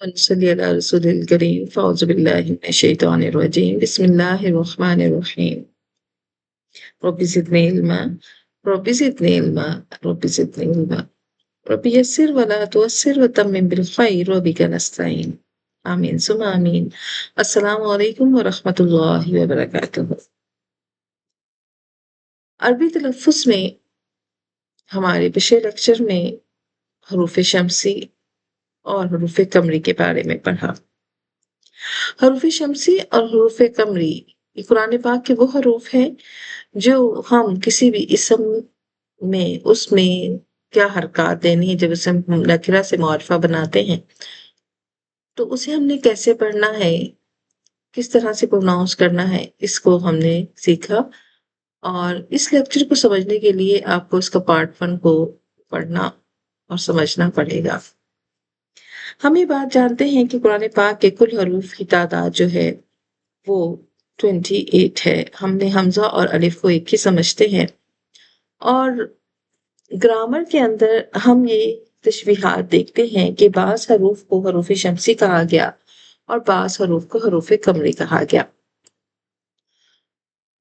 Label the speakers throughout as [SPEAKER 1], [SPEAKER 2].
[SPEAKER 1] ونصلي على رسول الكريم فأعوذ بالله من الشيطان الرجيم بسم الله الرحمن الرحيم رب زدني علما رب زدني علما رب زدني علما رب يسر ولا تعسر وتمم بالخير وبك نستعين آمين ثم آمين السلام علیکم ورحمۃ اللہ وبرکاتہ۔ عربی تلفظ میں ہمارے پچھلے لیکچر میں حروف شمسی اور حروف قمری کے بارے میں پڑھا۔ حروف شمسی اور حروف قمری یہ قرآن پاک کے وہ حروف ہیں جو ہم کسی بھی اسم میں اس میں کیا حرکات دینی ہے، جب اسے ہم نکرہ سے معرفہ بناتے ہیں تو اسے ہم نے کیسے پڑھنا ہے، کس طرح سے پروناؤنس کرنا ہے، اس کو ہم نے سیکھا۔ اور اس لیکچر کو سمجھنے کے لیے آپ کو اس کا پارٹ 1 کو پڑھنا اور سمجھنا پڑے گا۔ ہم یہ بات جانتے ہیں کہ قرآن پاک کے کل حروف کی تعداد جو ہے وہ 28 ہے۔ ہم نے حمزہ اور الف کو ایک ہی سمجھتے ہیں، اور گرامر کے اندر ہم یہ تشبیہات دیکھتے ہیں کہ بعض حروف کو حروف شمسی کہا گیا اور بعض حروف کو حروف قمری کہا گیا۔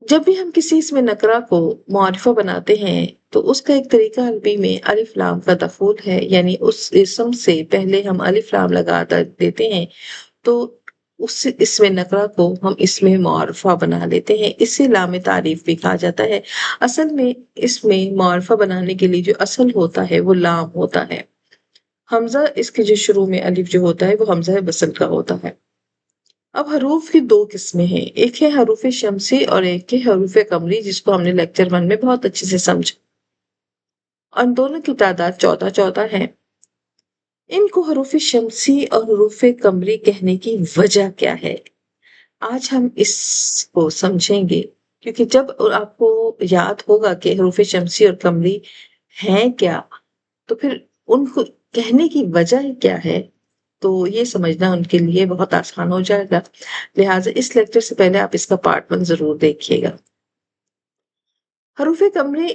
[SPEAKER 1] جب بھی ہم کسی اسم نکرہ کو معرفہ بناتے ہیں تو اس کا ایک طریقہ عربی میں الف لام کا دخول ہے، یعنی اس اسم سے پہلے ہم الف لام لگا دیتے ہیں تو اس اسم نکرہ کو ہم اسم معرفہ بنا لیتے ہیں۔ اسے لام تعریف بھی کہا جاتا ہے۔ اصل میں اسم معرفہ بنانے کے لیے جو اصل ہوتا ہے وہ لام ہوتا ہے۔ حمزہ اس کے جو شروع میں الف جو ہوتا ہے وہ حمزہ وصل کا ہوتا ہے۔ اب حروف کی 2 قسمیں ہیں، ایک ہے حروف شمسی اور ایک ہے حروف قمری، جس کو ہم نے لیکچر 1 میں بہت اچھے سے سمجھا، اور ان دونوں کی تعداد 14 ہے۔ ان کو حروف شمسی اور حروف قمری کہنے کی وجہ کیا ہے، آج ہم اس کو سمجھیں گے، کیونکہ جب آپ کو یاد ہوگا کہ حروف شمسی اور قمری ہیں کیا تو پھر ان کو کہنے کی وجہ کیا ہے تو یہ سمجھنا ان کے لیے بہت آسان ہو جائے گا۔ لہٰذا اس لیکچر سے پہلے آپ اس کا پارٹ 1 ضرور دیکھیے گا۔ حروف قمری،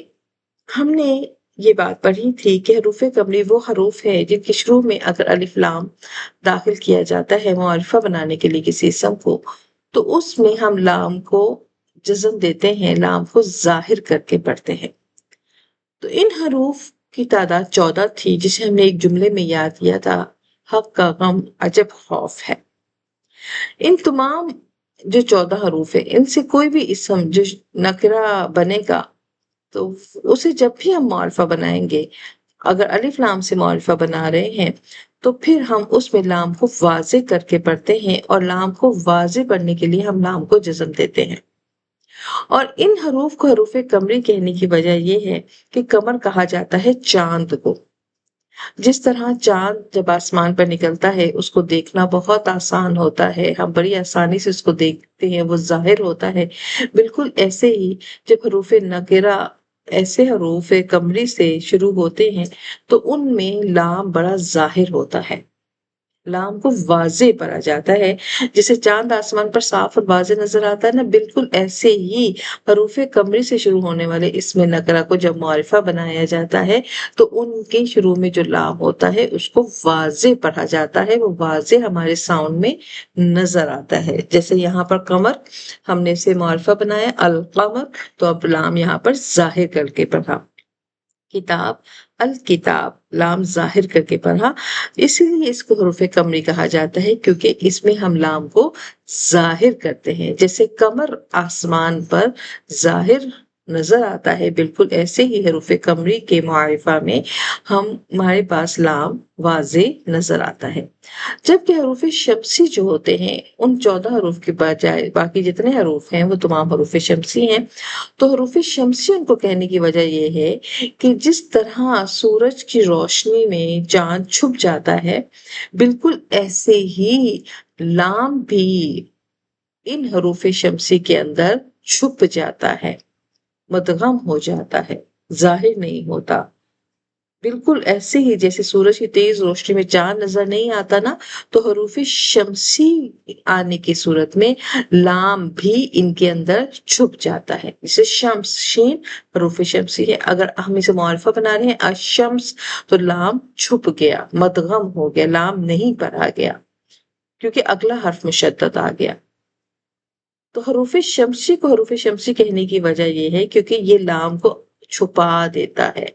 [SPEAKER 1] ہم نے یہ بات پڑھی تھی کہ حروف قمری وہ حروف ہے جن کے شروع میں اگر الف لام داخل کیا جاتا ہے معرفہ بنانے کے لیے کسی اسم کو، تو اس میں ہم لام کو جزم دیتے ہیں، لام کو ظاہر کر کے پڑھتے ہیں۔ تو ان حروف کی تعداد 14 تھی، جسے ہم نے ایک جملے میں یاد کیا تھا، حق کا غم عجب خوف ہے۔ ان تمام جو 14 حروف ہیں، ان سے کوئی بھی اسم جو نکرہ بنے گا تو اسے جب بھی ہم معرفہ بنائیں گے، اگر الف لام سے معرفہ بنا رہے ہیں تو پھر ہم اس میں لام کو واضح کر کے پڑھتے ہیں، اور لام کو واضح پڑھنے کے لیے ہم لام کو جزم دیتے ہیں۔ اور ان حروف کو حروف قمری کہنے کی وجہ یہ ہے کہ قمر کہا جاتا ہے چاند کو۔ جس طرح چاند جب آسمان پر نکلتا ہے اس کو دیکھنا بہت آسان ہوتا ہے، ہم بڑی آسانی سے اس کو دیکھتے ہیں، وہ ظاہر ہوتا ہے، بالکل ایسے ہی جب حروف نکرہ ایسے حروف قمری سے شروع ہوتے ہیں تو ان میں لام بڑا ظاہر ہوتا ہے، لام کو واضح پڑھا جاتا ہے۔ جسے چاند آسمان پر صاف اور واضح نظر آتا ہے نا، بالکل ایسے ہی حروف قمری سے شروع ہونے والے اسم نکرہ کو جب معرفہ بنایا جاتا ہے تو ان کے شروع میں جو لام ہوتا ہے اس کو واضح پڑھا جاتا ہے، وہ واضح ہمارے ساؤنڈ میں نظر آتا ہے۔ جیسے یہاں پر قمر ہم نے اسے معرفہ بنایا القمر، تو اب لام یہاں پر ظاہر کر کے پڑھا۔ کتاب الکتاب، لام ظاہر کر کے پڑھا، اسی لیے اس کو حروف قمری کہا جاتا ہے، کیونکہ اس میں ہم لام کو ظاہر کرتے ہیں۔ جیسے قمر آسمان پر ظاہر نظر آتا ہے، بالکل ایسے ہی حروف قمری کے معرفہ میں ہمارے پاس لام واضح نظر آتا ہے۔ جبکہ حروف شمسی جو ہوتے ہیں ان 14 حروف کے بجائے باقی جتنے حروف ہیں وہ تمام حروف شمسی ہیں۔ تو حروف شمسی ان کو کہنے کی وجہ یہ ہے کہ جس طرح سورج کی روشنی میں چاند چھپ جاتا ہے، بالکل ایسے ہی لام بھی ان حروف شمسی کے اندر چھپ جاتا ہے، مدغم ہو جاتا ہے، ظاہر نہیں ہوتا۔ بالکل ایسے ہی جیسے سورج کی تیز روشنی میں چاند نظر نہیں آتا نا، تو حروف شمسی آنے کی صورت میں لام بھی ان کے اندر چھپ جاتا ہے۔ جیسے شمس، شین حروف شمسی ہے، اگر ہم اسے معرفہ بنا رہے ہیں الشمس تو لام چھپ گیا، مدغم ہو گیا، لام نہیں پڑھا گیا۔ کیونکہ اگلا حرف مشدد آ گیا۔ تو حروف شمسی کو حروف شمسی کہنے کی وجہ یہ ہے کیونکہ یہ لام کو چھپا دیتا ہے،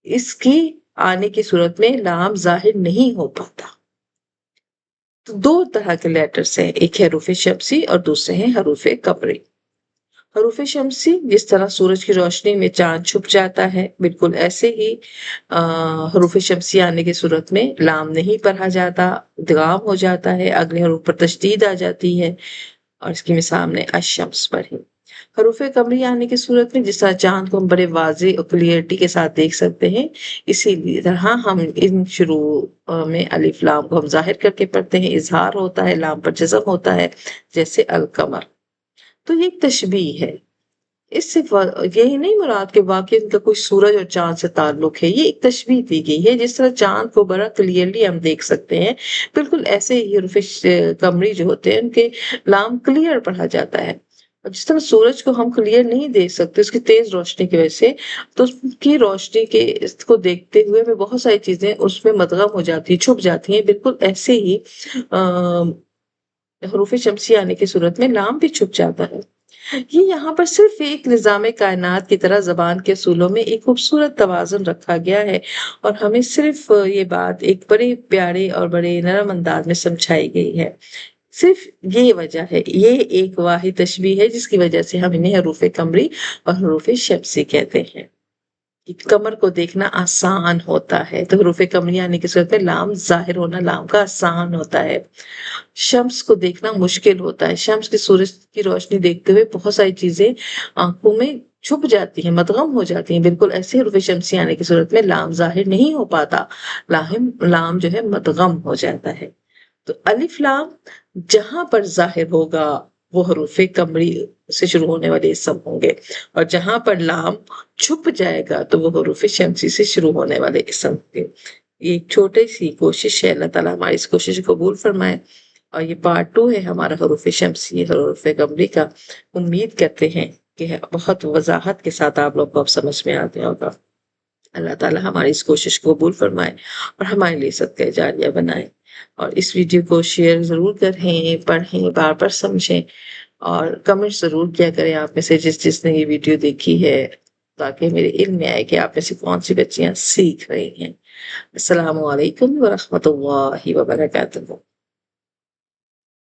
[SPEAKER 1] اس کی آنے کی صورت میں لام ظاہر نہیں ہو پاتا۔ تو دو طرح کے لیٹرز ہیں، ایک ہے حروف شمسی اور دوسرے ہیں حروف قمری۔ حروف شمسی جس طرح سورج کی روشنی میں چاند چھپ جاتا ہے، بالکل ایسے ہی حروف شمسی آنے کی صورت میں لام نہیں پڑھا جاتا، ادغام ہو جاتا ہے، اگلے حروف پر تشدید آ جاتی ہے، اور اس کی مثال ہم نے الشمس پڑھی۔ حروف قمری آنے کی صورت میں جس طرح چاند کو ہم بڑے واضح اور کلیئرٹی کے ساتھ دیکھ سکتے ہیں، اسی طرح ہم ان شروع میں الف لام کو ہم ظاہر کر کے پڑھتے ہیں، اظہار ہوتا ہے، لام پر جزم ہوتا ہے، جیسے القمر۔ تو یہ ایک تشبیہ ہے، اس سے یہی نہیں مراد کہ واقعی ان کا کوئی سورج اور چاند سے تعلق ہے، یہ ایک تشبیہ دی گئی ہے۔ جس طرح چاند کو بڑا کلیئرلی ہم دیکھ سکتے ہیں، بالکل ایسے ہی حروف قمری جو ہوتے ہیں ان کے لام کلیئر پڑھا جاتا ہے، اور جس طرح سورج کو ہم کلیئر نہیں دیکھ سکتے اس کی تیز روشنی کی وجہ سے، تو اس کی روشنی کے اس کو دیکھتے ہوئے میں بہت ساری چیزیں اس میں مدغم ہو جاتی ہیں، چھپ جاتی ہیں، بالکل ایسے ہی حروف شمسی آنے کی صورت میں لام بھی چھپ جاتا ہے۔ یہ یہاں پر صرف ایک نظام کائنات کی طرح زبان کے اصولوں میں ایک خوبصورت توازن رکھا گیا ہے، اور ہمیں صرف یہ بات ایک بڑے پیارے اور بڑے نرم انداز میں سمجھائی گئی ہے۔ صرف یہ وجہ ہے، یہ ایک واحد تشبیہ ہے جس کی وجہ سے ہم انہیں حروف قمری اور حروف شمسی کہتے ہیں۔ کمر کو دیکھنا آسان ہوتا ہے، تو حروف قمری آنے کی صورت میں لام ظاہر ہونا لام کا آسان ہوتا ہے۔ شمس کو دیکھنا مشکل ہوتا ہے، شمس کی سورج کی روشنی دیکھتے ہوئے بہت ساری چیزیں آنکھوں میں چھپ جاتی ہیں، مدغم ہو جاتی ہیں، بالکل ایسے حروف شمسی آنے کی صورت میں لام ظاہر نہیں ہو پاتا، لام جو ہے مدغم ہو جاتا ہے۔ تو الف لام جہاں پر ظاہر ہوگا وہ حروف قمری سے شروع ہونے والے اسم ہوں گے، اور جہاں پر لام چھپ جائے گا تو وہ حروف شمسی سے شروع ہونے والے اسم ہوں گے۔ یہ ایک چھوٹی سی کوشش ہے، اللہ تعالیٰ ہماری اس کوشش کو قبول فرمائے، اور یہ پارٹ 2 ہے ہمارا حروف شمسی حروف قمری کا۔ امید کرتے ہیں کہ بہت وضاحت کے ساتھ آپ لوگ کو اب سمجھ میں آتے ہوگا۔ اللہ تعالیٰ ہماری اس کوشش کو قبول فرمائے اور ہمارے لیے صدقہ جاریہ بنائے، اور اس ویڈیو کو شیئر ضرور کریں، پڑھیں، بار بار سمجھیں، اور کمنٹ ضرور کیا کریں آپ میں سے جس نے یہ ویڈیو دیکھی ہے، تاکہ میرے علم میں آئے کہ آپ میں سے کون سی بچیاں سیکھ رہی ہیں۔ السلام علیکم ورحمۃ اللہ وبرکاتہ۔